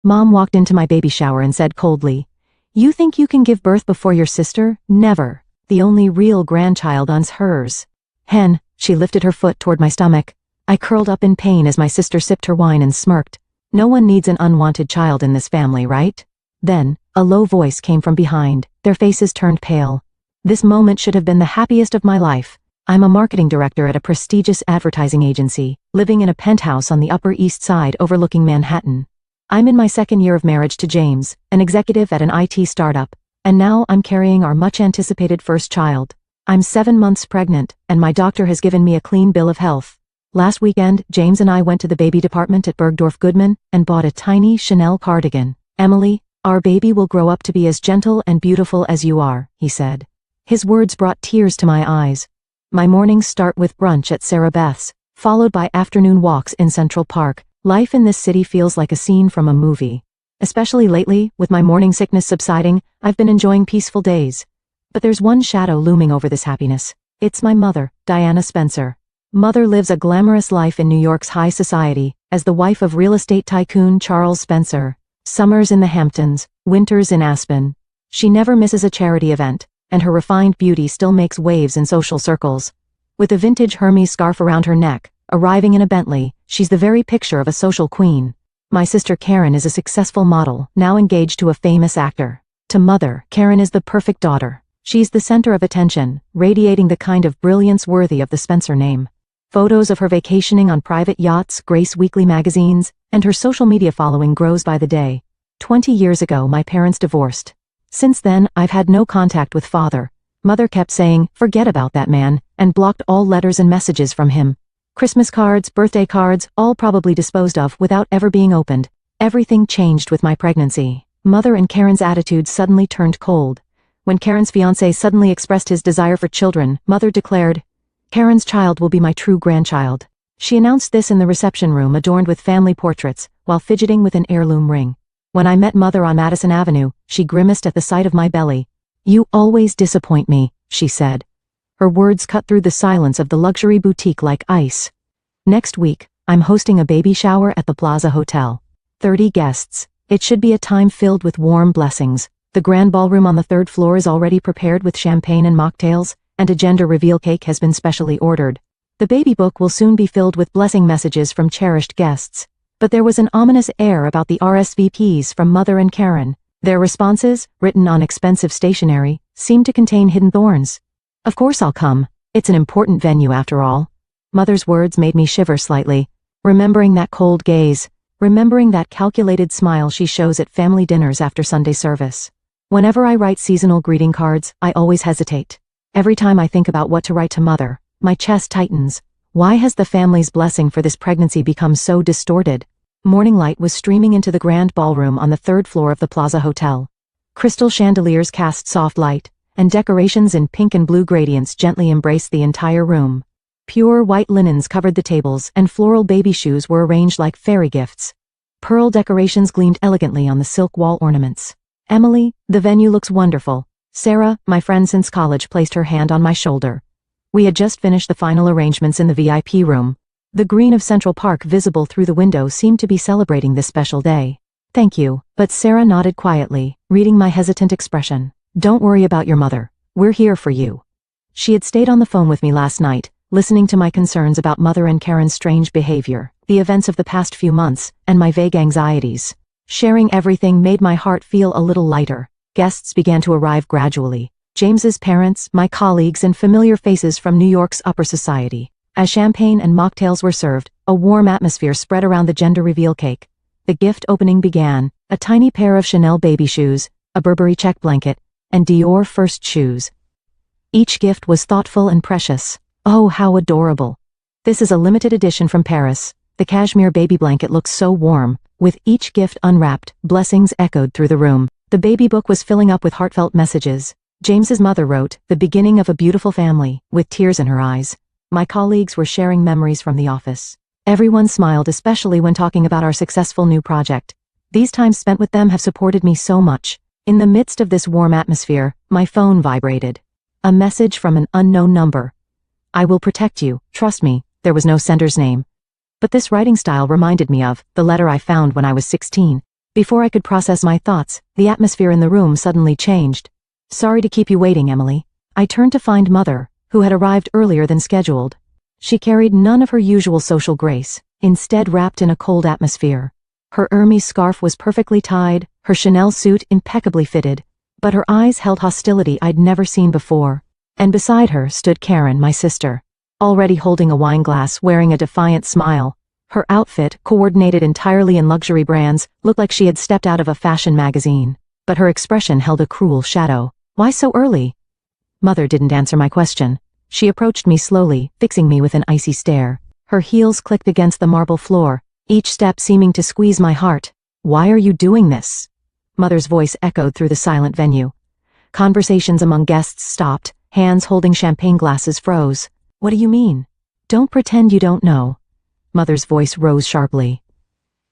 Mom walked into my baby shower and said coldly, "You think you can give birth before your sister? Never. The only real grandchild is hers." Hen, she lifted her foot toward my stomach. I curled up in pain as my sister sipped her wine and smirked. No one needs an unwanted child in this family, right? Then, a low voice came from behind. Their faces turned pale. This moment should have been the happiest of my life. I'm a marketing director at a prestigious advertising agency, living in a penthouse on the Upper East Side overlooking Manhattan. I'm in my second year of marriage to James, an executive at an IT startup, and now I'm carrying our much-anticipated first child. I'm 7 months pregnant, and my doctor has given me a clean bill of health. Last weekend, James and I went to the baby department at Bergdorf Goodman and bought a tiny Chanel cardigan. "Emily, our baby will grow up to be as gentle and beautiful as you are," he said. His words brought tears to my eyes. My mornings start with brunch at Sarah Beth's, followed by afternoon walks in Central Park. Life in this city feels like a scene from a movie. Especially lately, with my morning sickness subsiding, I've been enjoying peaceful days. But there's one shadow looming over this happiness. It's my mother, Diana Spencer. Mother lives a glamorous life in New York's high society, as the wife of real estate tycoon Charles Spencer. Summers in the Hamptons, winters in Aspen. She never misses a charity event, and her refined beauty still makes waves in social circles. With a vintage Hermes scarf around her neck, arriving in a Bentley, she's the very picture of a social queen. My sister Karen is a successful model, now engaged to a famous actor. To Mother, Karen is the perfect daughter. She's the center of attention, radiating the kind of brilliance worthy of the Spencer name. Photos of her vacationing on private yachts grace weekly magazines, and her social media following grows by the day. 20 years ago, my parents divorced. Since then, I've had no contact with Father. Mother kept saying, "Forget about that man," and blocked all letters and messages from him. Christmas cards, birthday cards, all probably disposed of without ever being opened. Everything changed with my pregnancy. Mother and Karen's attitudes suddenly turned cold. When Karen's fiancé suddenly expressed his desire for children, Mother declared, "Karen's child will be my true grandchild." She announced this in the reception room adorned with family portraits, while fidgeting with an heirloom ring. When I met Mother on Madison Avenue, she grimaced at the sight of my belly. "You always disappoint me," she said. Her words cut through the silence of the luxury boutique like ice. Next week, I'm hosting a baby shower at the Plaza Hotel. 30 guests. It should be a time filled with warm blessings. The grand ballroom on the 3rd floor is already prepared with champagne and mocktails, and a gender reveal cake has been specially ordered. The baby book will soon be filled with blessing messages from cherished guests. But there was an ominous air about the RSVPs from Mother and Karen. Their responses, written on expensive stationery, seemed to contain hidden thorns. "Of course I'll come. It's an important venue after all." Mother's words made me shiver slightly, remembering that cold gaze, remembering that calculated smile she shows at family dinners after Sunday service. Whenever I write seasonal greeting cards, I always hesitate. Every time I think about what to write to Mother, my chest tightens. Why has the family's blessing for this pregnancy become so distorted? Morning light was streaming into the grand ballroom on the 3rd floor of the Plaza Hotel. Crystal chandeliers cast soft light, and decorations in pink and blue gradients gently embraced the entire room. Pure white linens covered the tables, and floral baby shoes were arranged like fairy gifts. Pearl decorations gleamed elegantly on the silk wall ornaments. "Emily, the venue looks wonderful." Sarah, my friend since college, placed her hand on my shoulder. We had just finished the final arrangements in the VIP room. The green of Central Park visible through the window seemed to be celebrating this special day. "Thank you," but Sarah nodded quietly, reading my hesitant expression. "Don't worry about your mother. We're here for you." She had stayed on the phone with me last night, listening to my concerns about Mother and Karen's strange behavior, the events of the past few months, and my vague anxieties. Sharing everything made my heart feel a little lighter. Guests began to arrive gradually. James's parents, my colleagues, and familiar faces from New York's upper society. As champagne and mocktails were served, a warm atmosphere spread around the gender reveal cake. The gift opening began, a tiny pair of Chanel baby shoes, a Burberry check blanket, and Dior first shoes. Each gift was thoughtful and precious. Oh, how adorable. "This is a limited edition from Paris. The cashmere baby blanket looks so warm." With each gift unwrapped, blessings echoed through the room. The baby book was filling up with heartfelt messages. James's mother wrote, "The beginning of a beautiful family," with tears in her eyes. My colleagues were sharing memories from the office. Everyone smiled, especially when talking about our successful new project. These times spent with them have supported me so much. In the midst of this warm atmosphere, my phone vibrated. A message from an unknown number. "I will protect you, trust me." There was no sender's name. But this writing style reminded me of the letter I found when I was 16. Before I could process my thoughts, the atmosphere in the room suddenly changed. Sorry to keep you waiting, Emily. I turned to find Mother, who had arrived earlier than scheduled. She carried none of her usual social grace, instead wrapped in a cold atmosphere. Her Hermes scarf was perfectly tied, her Chanel suit impeccably fitted, but her eyes held hostility I'd never seen before. And beside her stood Karen, my sister, already holding a wine glass, wearing a defiant smile. Her outfit, coordinated entirely in luxury brands, looked like she had stepped out of a fashion magazine. But her expression held a cruel shadow. Why so early? Mother didn't answer my question. She approached me slowly, fixing me with an icy stare. Her heels clicked against the marble floor, each step seeming to squeeze my heart. Why are you doing this? Mother's voice echoed through the silent venue. Conversations among guests stopped, hands holding champagne glasses froze. What do you mean? Don't pretend you don't know. Mother's voice rose sharply.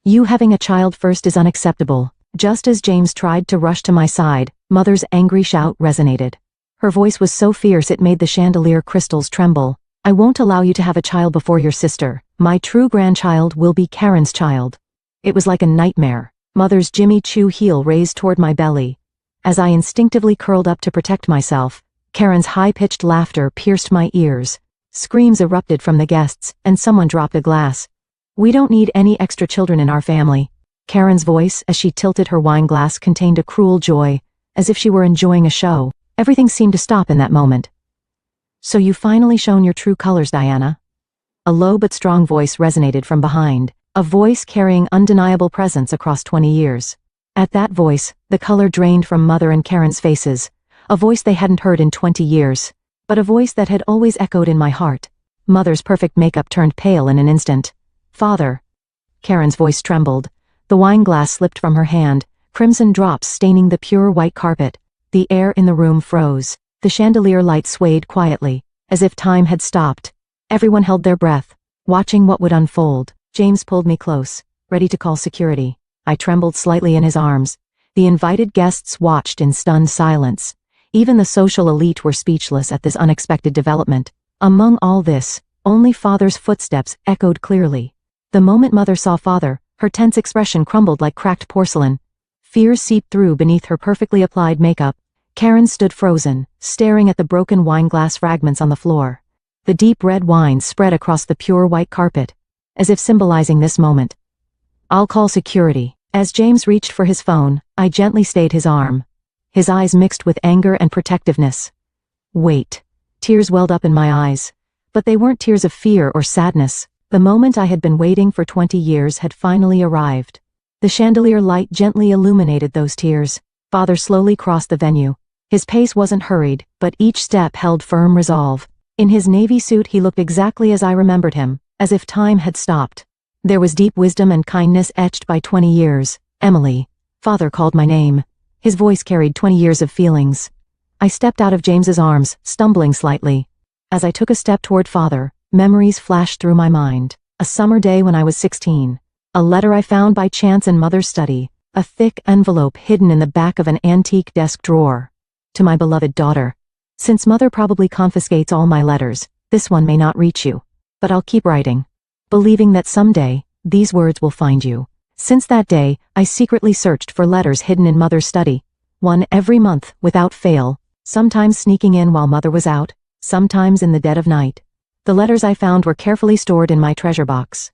You having a child first is unacceptable. Just as James tried to rush to my side, Mother's angry shout resonated. Her voice was so fierce it made the chandelier crystals tremble. I won't allow you to have a child before your sister. My true grandchild will be Karen's child. It was like a nightmare. Mother's Jimmy Choo heel raised toward my belly. As I instinctively curled up to protect myself, Karen's high-pitched laughter pierced my ears. Screams erupted from the guests, and someone dropped a glass. We don't need any extra children in our family. Karen's voice, as she tilted her wine glass, contained a cruel joy, as if she were enjoying a show. Everything seemed to stop in that moment. So you've finally shown your true colors, Diana. A low but strong voice resonated from behind, a voice carrying undeniable presence across 20 years. At that voice, the color drained from Mother and Karen's faces, a voice they hadn't heard in 20 years, but a voice that had always echoed in my heart. Mother's perfect makeup turned pale in an instant. Father. Karen's voice trembled. The wine glass slipped from her hand, crimson drops staining the pure white carpet. The air in the room froze. The chandelier light swayed quietly, as if time had stopped. Everyone held their breath, watching what would unfold. James pulled me close, ready to call security. I trembled slightly in his arms. The invited guests watched in stunned silence. Even the social elite were speechless at this unexpected development. Among all this, only Father's footsteps echoed clearly. The moment Mother saw Father, her tense expression crumbled like cracked porcelain. Fear seeped through beneath her perfectly applied makeup. Karen stood frozen, staring at the broken wine glass fragments on the floor. The deep red wine spread across the pure white carpet, as if symbolizing this moment. I'll call security. As James reached for his phone, I gently stayed his arm. His eyes mixed with anger and protectiveness. Wait. Tears welled up in my eyes. But they weren't tears of fear or sadness. The moment I had been waiting for 20 years had finally arrived. The chandelier light gently illuminated those tears. Father slowly crossed the venue. His pace wasn't hurried, but each step held firm resolve. In his navy suit he looked exactly as I remembered him, as if time had stopped. There was deep wisdom and kindness etched by 20 years. Emily. Father called my name. His voice carried 20 years of feelings. I stepped out of James's arms, stumbling slightly. As I took a step toward Father, memories flashed through my mind. A summer day when I was 16. A letter I found by chance in Mother's study. A thick envelope hidden in the back of an antique desk drawer. To my beloved daughter. Since Mother probably confiscates all my letters, this one may not reach you. But I'll keep writing, believing that someday, these words will find you. Since that day, I secretly searched for letters hidden in Mother's study. One every month, without fail, sometimes sneaking in while Mother was out, sometimes in the dead of night. The letters I found were carefully stored in my treasure box.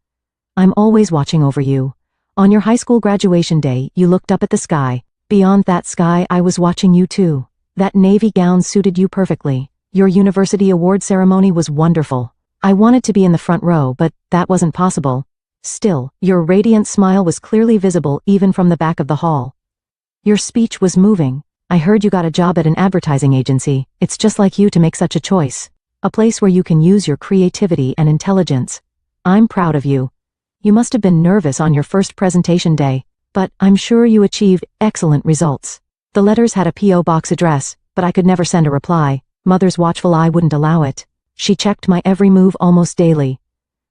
I'm always watching over you. On your high school graduation day, you looked up at the sky. Beyond that sky, I was watching you too. That navy gown suited you perfectly. Your university award ceremony was wonderful. I wanted to be in the front row, but that wasn't possible. Still, your radiant smile was clearly visible even from the back of the hall. Your speech was moving. I heard you got a job at an advertising agency. It's just like you to make such a choice. A place where you can use your creativity and intelligence. I'm proud of you. You must have been nervous on your first presentation day, but I'm sure you achieved excellent results. The letters had a P.O. box address, but I could never send a reply. Mother's watchful eye wouldn't allow it. She checked my every move almost daily.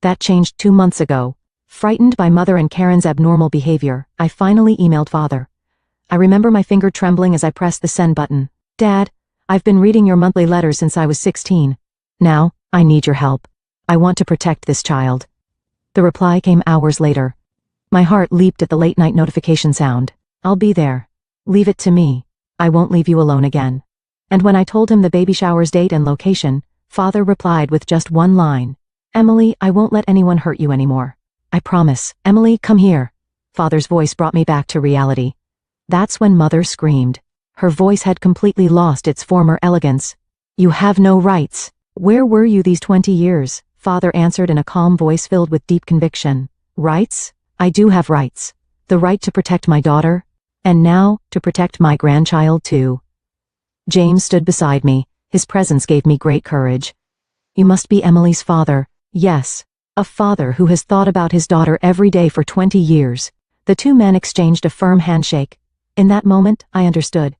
That changed 2 months ago. Frightened by Mother and Karen's abnormal behavior, I finally emailed Father. I remember my finger trembling as I pressed the send button. Dad, I've been reading your monthly letters since I was 16. Now, I need your help. I want to protect this child. The reply came hours later. My heart leaped at the late-night notification sound. I'll be there. Leave it to me. I won't leave you alone again. And when I told him the baby shower's date and location, Father replied with just one line. Emily, I won't let anyone hurt you anymore. I promise. Emily, come here. Father's voice brought me back to reality. That's when Mother screamed. Her voice had completely lost its former elegance. You have no rights. Where were you these 20 years? Father answered in a calm voice filled with deep conviction. Rights? I do have rights. The right to protect my daughter, and now, to protect my grandchild too. James stood beside me. His presence gave me great courage. You must be Emily's father. Yes, a father who has thought about his daughter every day for 20 years. The two men exchanged a firm handshake. In that moment, I understood.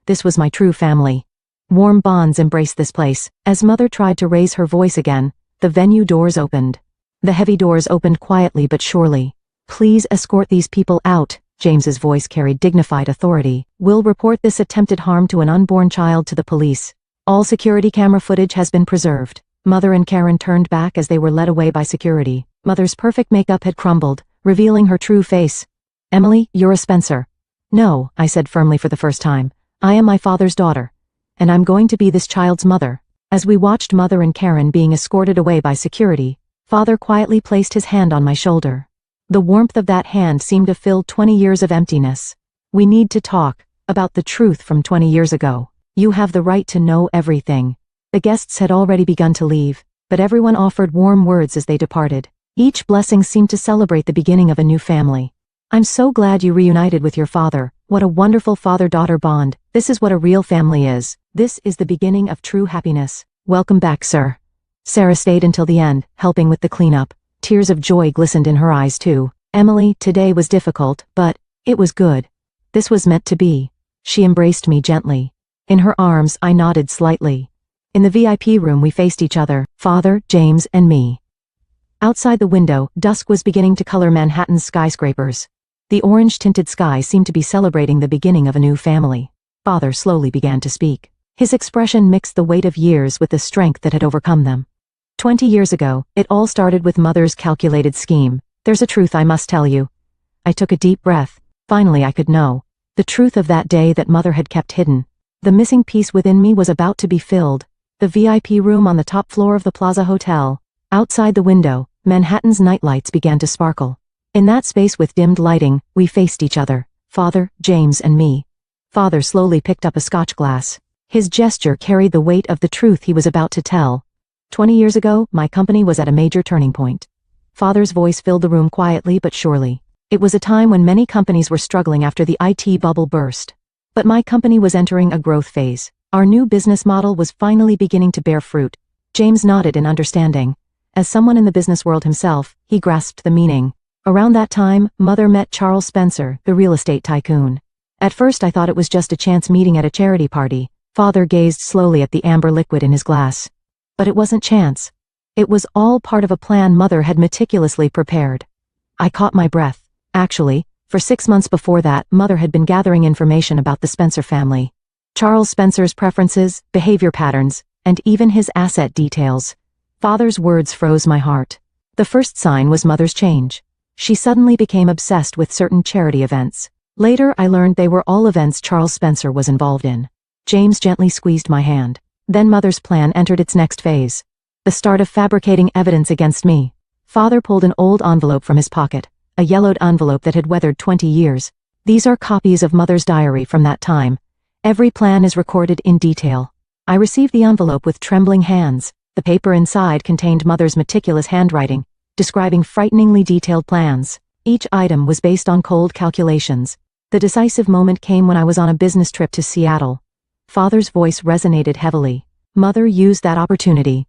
This was my true family. Warm bonds embraced this place. As Mother tried to raise her voice again, the venue doors opened. The heavy doors opened quietly but surely. Please escort these people out. James's voice carried dignified authority. We'll report this attempted harm to an unborn child to the police. All security camera footage has been preserved. Mother and Karen turned back as they were led away by security. Mother's perfect makeup had crumbled, revealing her true face. Emily, you're a Spencer. No, I said firmly for the first time. I am my father's daughter. And I'm going to be this child's mother. As we watched Mother and Karen being escorted away by security, Father quietly placed his hand on my shoulder. The warmth of that hand seemed to fill 20 years of emptiness. We need to talk about the truth from 20 years ago. You have the right to know everything. The guests had already begun to leave, but everyone offered warm words as they departed. Each blessing seemed to celebrate the beginning of a new family. I'm so glad you reunited with your father. What a wonderful father-daughter bond. This is what a real family is. This is the beginning of true happiness. Welcome back, sir. Sarah stayed until the end, helping with the cleanup. Tears of joy glistened in her eyes too. Emily, today was difficult, but it was good. This was meant to be. She embraced me gently. In her arms, I nodded slightly. In the VIP room we faced each other, Father, James, and me. Outside the window, dusk was beginning to color Manhattan's skyscrapers. The orange-tinted sky seemed to be celebrating the beginning of a new family. Father slowly began to speak. His expression mixed the weight of years with the strength that had overcome them. 20 years ago, it all started with Mother's calculated scheme. There's a truth I must tell you. I took a deep breath. Finally I could know. The truth of that day that Mother had kept hidden. The missing piece within me was about to be filled. The VIP room on the top floor of the Plaza Hotel. Outside the window, Manhattan's nightlights began to sparkle. In that space with dimmed lighting, we faced each other. Father, James, and me. Father slowly picked up a scotch glass. His gesture carried the weight of the truth he was about to tell. 20 years ago, my company was at a major turning point. Father's voice filled the room quietly but surely. It was a time when many companies were struggling after the IT bubble burst. But my company was entering a growth phase. Our new business model was finally beginning to bear fruit. James nodded in understanding. As someone in the business world himself, he grasped the meaning. Around that time, Mother met Charles Spencer, the real estate tycoon. At first I thought it was just a chance meeting at a charity party. Father gazed slowly at the amber liquid in his glass. But it wasn't chance. It was all part of a plan Mother had meticulously prepared. I caught my breath. Actually, for 6 months before that, Mother had been gathering information about the Spencer family. Charles Spencer's preferences, behavior patterns, and even his asset details. Father's words froze my heart. The first sign was Mother's change. She suddenly became obsessed with certain charity events. Later I learned they were all events Charles Spencer was involved in. James gently squeezed my hand. Then Mother's plan entered its next phase. The start of fabricating evidence against me. Father pulled an old envelope from his pocket, a yellowed envelope that had weathered 20 years. These are copies of Mother's diary from that time. Every plan is recorded in detail. I received the envelope with trembling hands. The paper inside contained Mother's meticulous handwriting, describing frighteningly detailed plans. Each item was based on cold calculations. The decisive moment came when I was on a business trip to Seattle. Father's voice resonated heavily. Mother used that opportunity.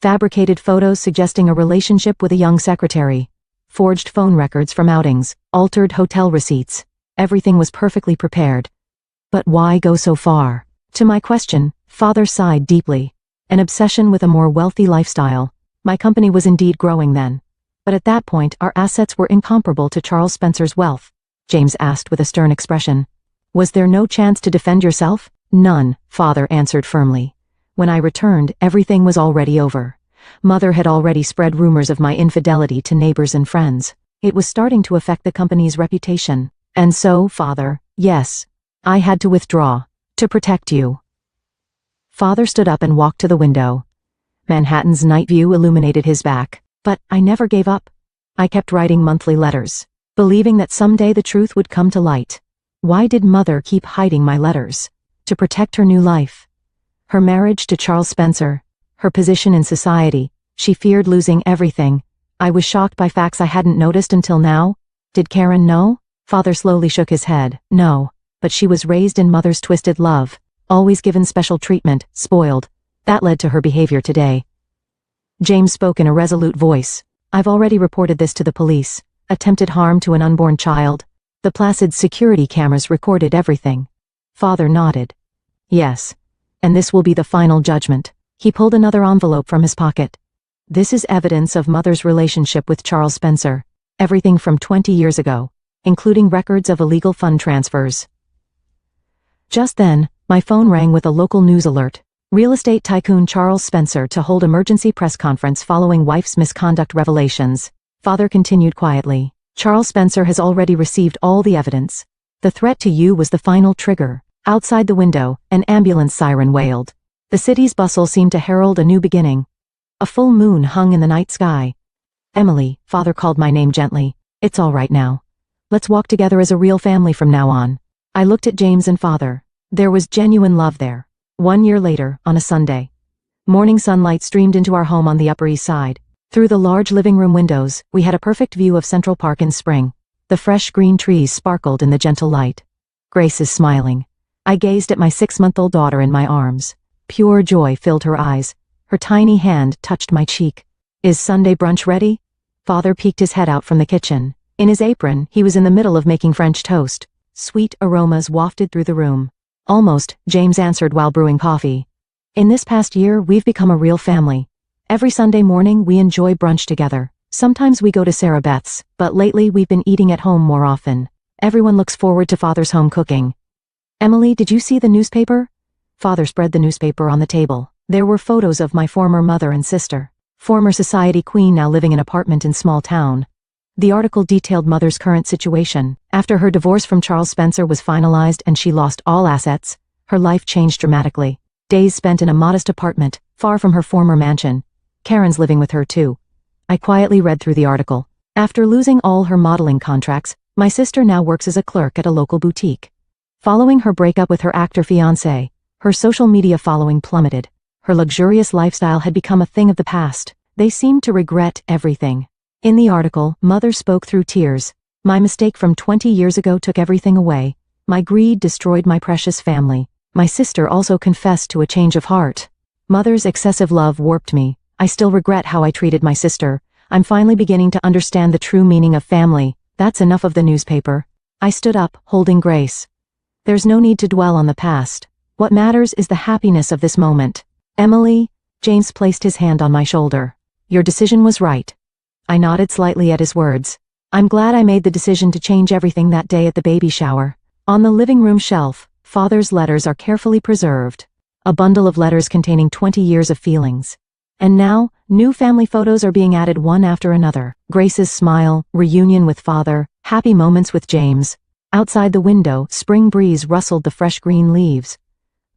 Fabricated photos suggesting a relationship with a young secretary. Forged phone records from outings. Altered hotel receipts. Everything was perfectly prepared. But why go so far? To my question, Father sighed deeply. An obsession with a more wealthy lifestyle. My company was indeed growing then. But at that point our assets were incomparable to Charles Spencer's wealth. James asked with a stern expression. Was there no chance to defend yourself? None, Father answered firmly. When I returned, everything was already over. Mother had already spread rumors of my infidelity to neighbors and friends. It was starting to affect the company's reputation. And so, Father, Yes. I had to withdraw. To protect you. Father stood up and walked to the window. Manhattan's night view illuminated his back. But I never gave up. I kept writing monthly letters, believing that someday the truth would come to light. Why did Mother keep hiding my letters? To protect her new life. Her marriage to Charles Spencer. Her position in society. She feared losing everything. I was shocked by facts I hadn't noticed until now. Did Karen know? Father slowly shook his head. No. But she was raised in Mother's twisted love. Always given special treatment, spoiled. That led to her behavior today. James spoke in a resolute voice. I've already reported this to the police. Attempted harm to an unborn child. The Placid security cameras recorded everything. Father nodded. Yes. And this will be the final judgment. He pulled another envelope from his pocket. This is evidence of Mother's relationship with Charles Spencer. Everything from 20 years ago, including records of illegal fund transfers. Just then, my phone rang with a local news alert. Real estate tycoon Charles Spencer to hold emergency press conference following wife's misconduct revelations. Father continued quietly. Charles Spencer has already received all the evidence. The threat to you was the final trigger. Outside the window, an ambulance siren wailed. The city's bustle seemed to herald a new beginning. A full moon hung in the night sky. Emily, Father called my name gently. It's all right now. Let's walk together as a real family from now on. I looked at James and Father. There was genuine love there. 1 year later, on a Sunday. Morning sunlight streamed into our home on the Upper East Side. Through the large living room windows, we had a perfect view of Central Park in spring. The fresh green trees sparkled in the gentle light. Grace is smiling. I gazed at my 6-month-old daughter in my arms. Pure joy filled her eyes. Her tiny hand touched my cheek. Is Sunday brunch ready? Father peeked his head out from the kitchen. In his apron, he was in the middle of making French toast. Sweet aromas wafted through the room. Almost, James answered while brewing coffee. In this past year, we've become a real family. Every Sunday morning, we enjoy brunch together. Sometimes we go to Sarah Beth's, but lately we've been eating at home more often. Everyone looks forward to Father's home cooking. Emily, did you see the newspaper? Father spread the newspaper on the table. There were photos of my former mother and sister. Former society queen now living in an apartment in small town. The article detailed Mother's current situation. After her divorce from Charles Spencer was finalized and she lost all assets, her life changed dramatically. Days spent in a modest apartment, far from her former mansion. Karen's living with her too. I quietly read through the article. After losing all her modeling contracts, my sister now works as a clerk at a local boutique. Following her breakup with her actor fiancé, her social media following plummeted. Her luxurious lifestyle had become a thing of the past. They seemed to regret everything. In the article, Mother spoke through tears. My mistake from 20 years ago took everything away. My greed destroyed my precious family. My sister also confessed to a change of heart. Mother's excessive love warped me. I still regret how I treated my sister. I'm finally beginning to understand the true meaning of family. That's enough of the newspaper. I stood up, holding Grace. There's no need to dwell on the past. What matters is the happiness of this moment. Emily, James placed his hand on my shoulder. Your decision was right. I nodded slightly at his words. I'm glad I made the decision to change everything that day at the baby shower. On the living room shelf, Father's letters are carefully preserved. A bundle of letters containing 20 years of feelings. And now, new family photos are being added one after another. Grace's smile, reunion with Father, happy moments with James. Outside the window, spring breeze rustled the fresh green leaves.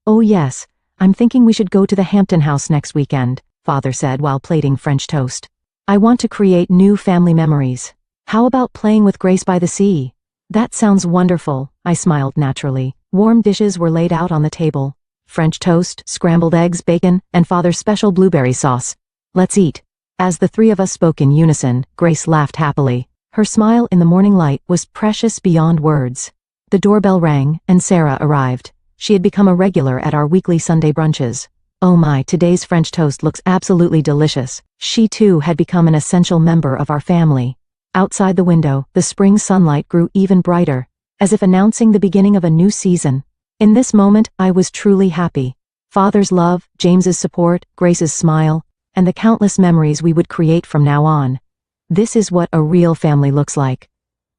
Oh yes, I'm thinking we should go to the Hampton House next weekend, Father said while plating French toast. I want to create new family memories. How about playing with Grace by the sea? That sounds wonderful, I smiled naturally. Warm dishes were laid out on the table. French toast, scrambled eggs, bacon, and Father's special blueberry sauce. Let's eat. As the three of us spoke in unison, Grace laughed happily. Her smile in the morning light was precious beyond words. The doorbell rang, and Sarah arrived. She had become a regular at our weekly Sunday brunches. Oh my, today's French toast looks absolutely delicious. She too had become an essential member of our family. Outside the window, the spring sunlight grew even brighter, as if announcing the beginning of a new season. In this moment, I was truly happy. Father's love, James's support, Grace's smile, and the countless memories we would create from now on. This is what a real family looks like.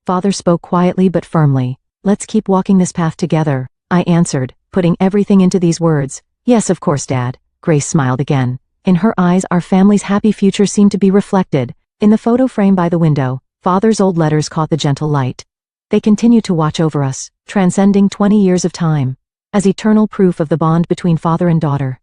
Father spoke quietly but firmly. Let's keep walking this path together, I answered, putting everything into these words. Yes, of course, Dad. Grace smiled again. In her eyes, our family's happy future seemed to be reflected. In the photo frame by the window, Father's old letters caught the gentle light. They continue to watch over us, transcending 20 years of time, as eternal proof of the bond between father and daughter.